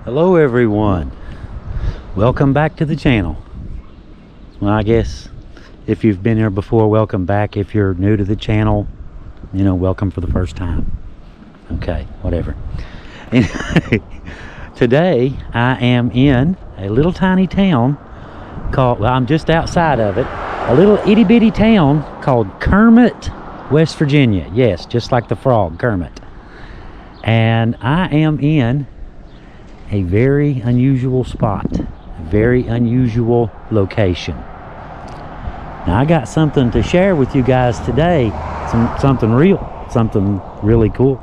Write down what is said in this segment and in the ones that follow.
Hello everyone, welcome back to the channel. Well, I guess if you've been here before, welcome back. If you're new to the channel, you know, welcome for the first time. Okay, whatever. Today I am in a little tiny town called, well, I'm just outside of it, a little itty bitty town called Kermit, West Virginia. Yes, just like the frog, Kermit. And I am in a very unusual spot, a very unusual location. Now I got something to share with you guys today, something real, something really cool.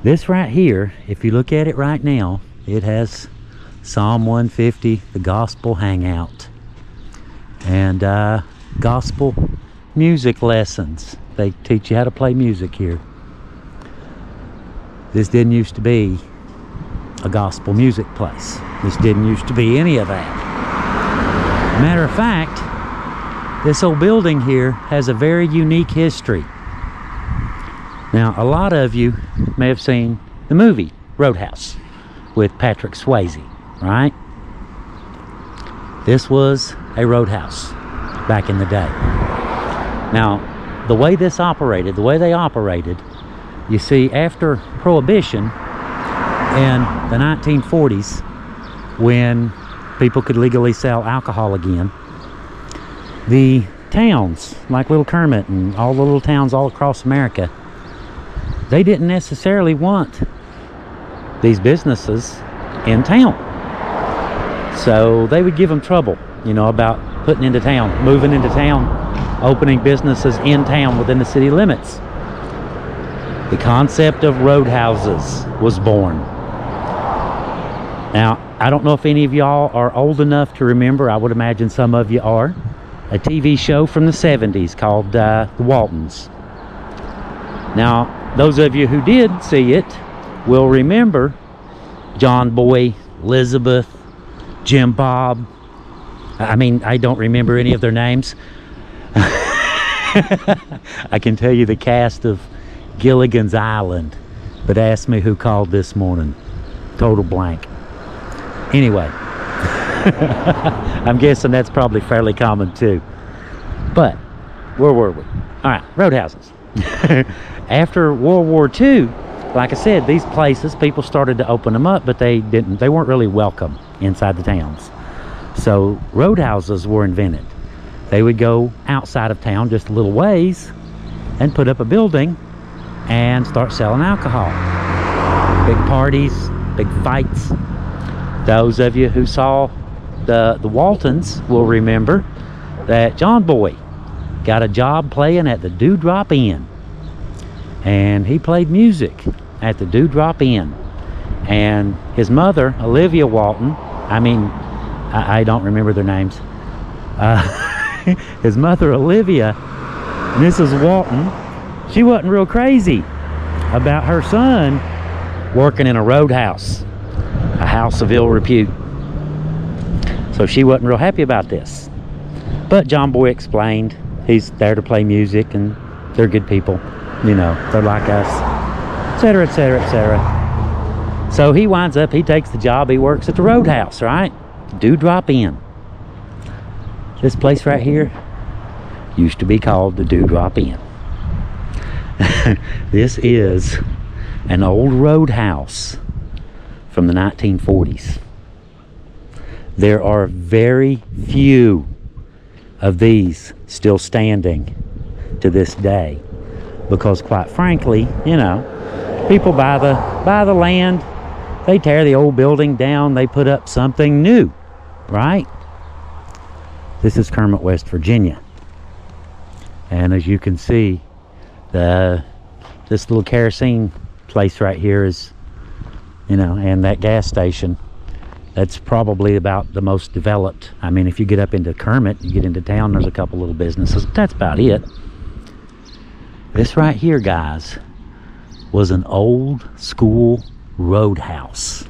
This right here, if you look at it right now, it has Psalm 150, the gospel hangout, and gospel music lessons. They teach you how to play music here. This didn't used to be a gospel music place. This didn't used to be any of that. Matter of fact, this old building here has a very unique history. Now, a lot of you may have seen the movie Roadhouse with Patrick Swayze, right? This was a roadhouse back in the day. Now, the way this operated, the way they operated, you see, after Prohibition in the 1940s, when people could legally sell alcohol again, the towns, like little Kermit and all the little towns all across America, they didn't necessarily want these businesses in town. So they would give them trouble, you know, about putting into town, moving into town, opening businesses in town within the city limits. The concept of roadhouses was born. Now, I don't know if any of y'all are old enough to remember, I would imagine some of you are, a TV show from the 70s called The Waltons. Now, those of you who did see it will remember John Boy, Elizabeth, Jim Bob. I mean, I don't remember any of their names. I can tell you the cast of Gilligan's Island, but ask me who called this morning. Total blank. Anyway, I'm guessing that's probably fairly common too. But where were we? All right, roadhouses. After World War II, like I said, these places, people started to open them up, but they weren't really welcome inside the towns. So roadhouses were invented. They would go outside of town just a little ways and put up a building and start selling alcohol. Big parties, big fights. Those of you who saw the Waltons will remember that John Boy got a job playing at the Teardrop Inn, and he played music at the Teardrop Inn. And his mother, Olivia Walton, I don't remember their names. His mother, Olivia, Mrs. Walton, she wasn't real crazy about her son working in a roadhouse, a house of ill repute. So she wasn't real happy about this. But John Boy explained he's there to play music and they're good people, you know, they're like us, etc., etc., etc. So he winds up, he takes the job, he works at the roadhouse, right? Teardrop Inn. This place right here used to be called the Teardrop Inn. This is an old roadhouse from the 1940s. There are very few of these still standing to this day, because quite frankly, you know, people buy the land, they tear the old building down, they put up something new, right? This is Kermit, West Virginia. And as you can see, this little kerosene place right here is, you know, and that gas station, that's probably about the most developed. I mean, if you get up into Kermit, you get into town, there's a couple little businesses. That's about it. This right here, guys, was an old school roadhouse.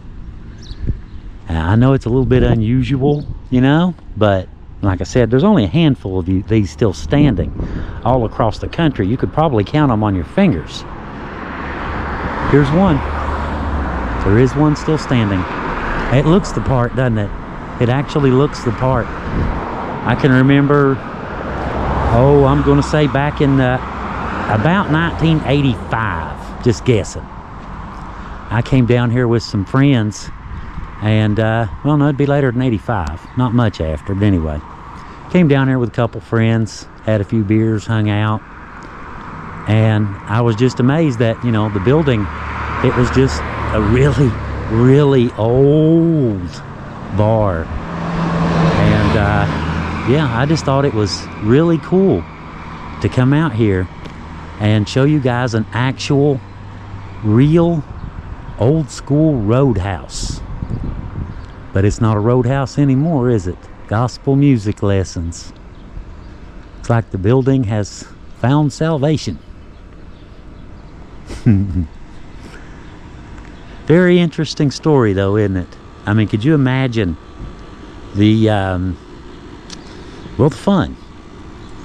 And I know it's a little bit unusual, you know, but like I said, there's only a handful of these still standing all across the country. You could probably count them on your fingers. Here's one. It's a There is one still standing. It looks the part, doesn't it? It actually looks the part. I can remember, oh, I'm going to say back in about 1985, just guessing. I came down here with some friends, and well, no, it'd be later than 85, not much after, but anyway. Came down here with a couple friends, had a few beers, hung out, and I was just amazed that, you know, the building, it was just a really, really old bar. And yeah, I just thought it was really cool to come out here and show you guys an actual, real, old school roadhouse. But it's not a roadhouse anymore, is it? Gospel music lessons. It's like the building has found salvation. Very interesting story though, isn't it? I mean, could you imagine the well, the fun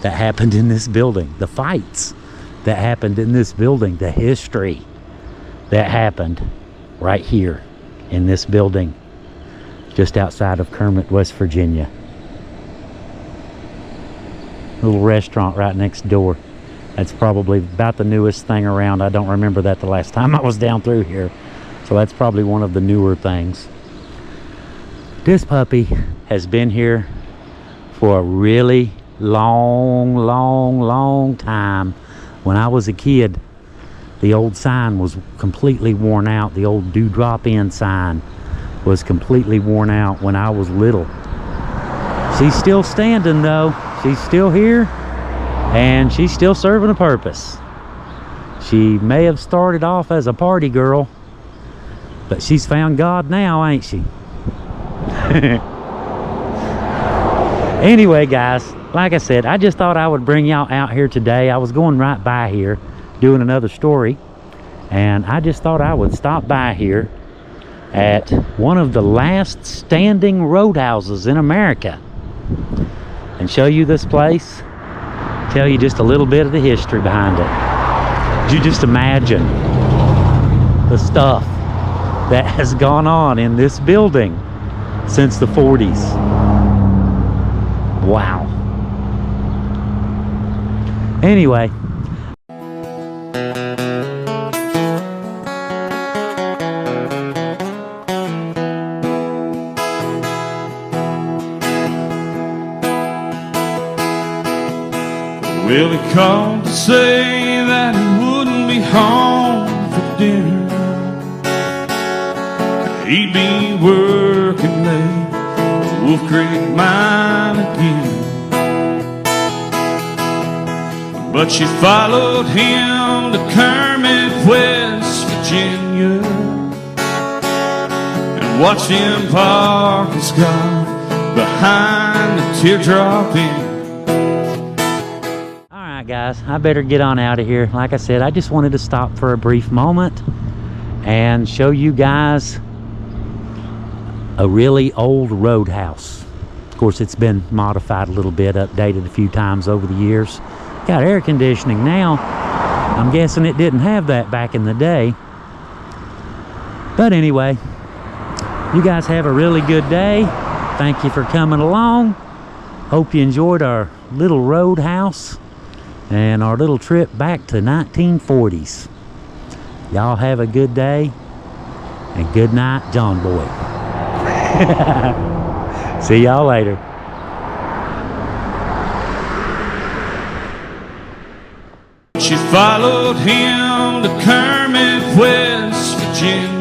that happened in this building, the fights that happened in this building, the history that happened right here in this building just outside of Kermit, West Virginia. Little restaurant right next door. That's probably about the newest thing around. I don't remember that the last time I was down through here. So that's probably one of the newer things. This puppy has been here for a really long time. When I was a kid, the old sign was completely worn out. The old Teardrop Inn sign was completely worn out when I was little. She's still standing though. She's still here, and she's still serving a purpose. She may have started off as a party girl, but she's found God now, ain't she? Anyway, guys, like I said, I just thought I would bring y'all out here today. I was going right by here doing another story, and I just thought I would stop by here at one of the last standing roadhouses in America and show you this place, tell you just a little bit of the history behind it. You just imagine the stuff that has gone on in this building since the 40s. Wow. Anyway, well, he called to say that he wouldn't be home for dinner. He'd be working late at Wolf Creek Mine again. But she followed him to Kermit, West Virginia, and watched him park his car behind the Teardrop Inn. Guys, I better get on out of here. Like I said, I just wanted to stop for a brief moment and show you guys a really old roadhouse. Of course, it's been modified a little bit, updated a few times over the years. Got air conditioning now. I'm guessing it didn't have that back in the day. But anyway, you guys have a really good day. Thank you for coming along. Hope you enjoyed our little roadhouse and our little trip back to 1940s. Y'all have a good day, and good night, John Boy. See y'all later. She followed him to Kermit, West Virginia,